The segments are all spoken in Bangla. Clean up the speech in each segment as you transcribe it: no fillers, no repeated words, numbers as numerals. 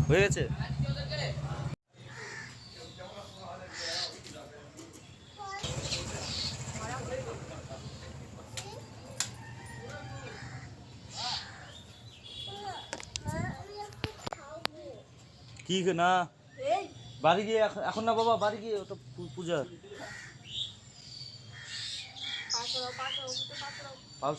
হয়ে গেছে। কি না বাড়ি গিয়ে এখন না বাবা, বাড়ি গিয়ে ওটা পূজার পাঁচ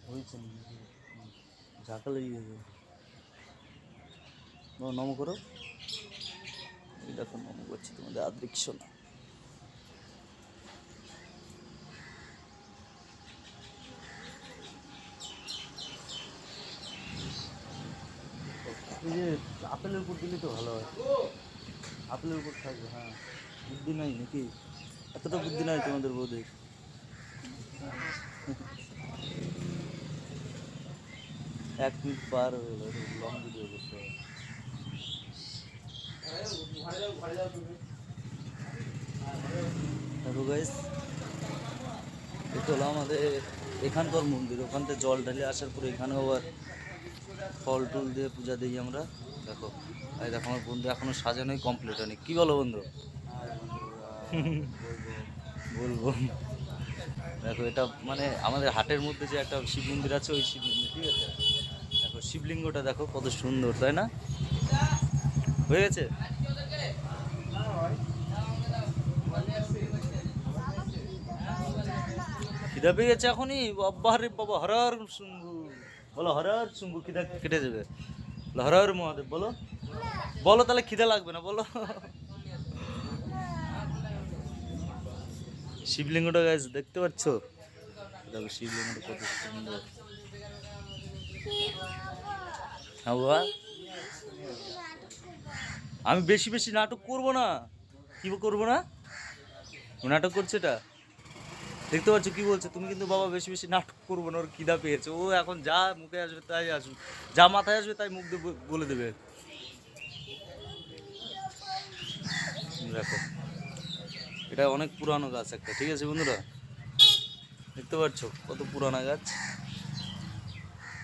হয়েছে ঝাঁকা লেগে গেছে। নম করো, এই দেখো নম করছি তোমাদের আদৃক্ষ না। এই যে আপেলের উপর দিলে তো ভালো হয়, আপেলের উপর থাকবে। হ্যাঁ, বুদ্ধি নাই নাকি? এতটা বুদ্ধি নাই তোমাদের বোধে। এক মিনিট পার হয়ে গেল, লং ভিডিও করতে হবে। দেখো গাইস, এটা হলো আমাদের এখানকার মন্দির। ওখান থেকে জল ঢালে আসার পরে এখানে আবার ফল টুল দিয়ে পূজা দিই আমরা। দেখো, এই দেখো আমার বন্ধু এখনো সাজানোই কমপ্লিট হয়নি। কি বলো বন্ধু? বলবো। দেখো এটা মানে আমাদের হাটের মধ্যে যে একটা শিব মন্দির আছে, ওই শিব মন্দির, ঠিক আছে? দেখো শিবলিঙ্গটা দেখো কত সুন্দর, তাই না? হয়ে গেছে। খিদা পেয়ে গেছে এখনই? বাবা রে বাবা, হরার শম্ভু বলো, হরার শম্ভু। খিদা কেটে যাবে, হরার মহাদেব বলো। বলো তাহলে খিদা লাগবে না, বলো। শিবলিঙ্গটা গাছ দেখতে পাচ্ছ? দেখো শিবলিঙ্গটা কত সুন্দর। হ্যাঁ বাবা, আমি বেশি বেশি নাটক করবো না। কি করবো না? নাটক করছে এটা, দেখতে পাচ্ছ কি বলছে? তুমি কিন্তু বাবা বেশি বেশি নাটক করবো না। ওর খিদা পেয়েছে, ও এখন যা মুখে আসবে তাই আসবে, যা মাথায় আসবে তাই মুখ দিয়ে বলে দেবে। দেখো এটা অনেক পুরানো গাছ একটা, ঠিক আছে বন্ধুরা? দেখতে পাচ্ছ কত পুরানো গাছ।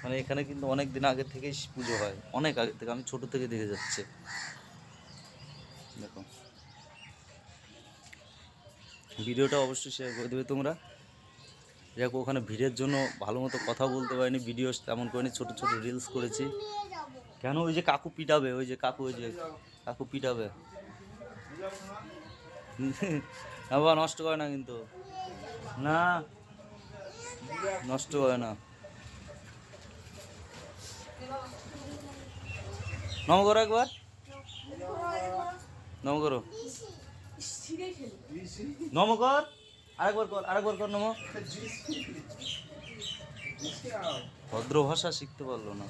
মানে এখানে কিন্তু অনেক দিন আগে থেকেই পুজো হয়, অনেক আগে থেকে, আমি ছোট থেকে দেখে যাচ্ছে। দেখো ভিডিওটা অবশ্যই শেয়ার করে দেবে তোমরা। দেখো ওখানে ভিড়ের জন্য ভালো মতো কথা বলতে পারিনি, ভিডিও তেমন করিনি, ছোট ছোট রিলস করেছি। কেন? ওই যে কাকু পিটাবে, ওই যে কাকু, ওই যে কাকু পিটাবে। বাবা নষ্ট করে না কিন্তু, না নষ্ট করে না। নম করো একবার, নম করো, নম কর, আরেকবার কর, আরেকবার কর নম। ভদ্র ভাষা শিখতে পারলো না।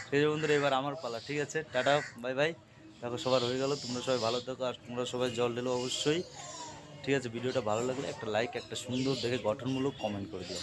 সেই বন্ধুরা এবার আমার পালা, ঠিক আছে? Tata bye bye. দেখো সবার হয়ে গেল, তোমরা সবাই ভালো থাকো, আর তোমরা সবাই জল ঢেলো অবশ্যই, ঠিক আছে? ভিডিওটা ভালো লাগলে একটা লাইক, একটা সুন্দর দেখে গঠনমূলক কমেন্ট করে দিও।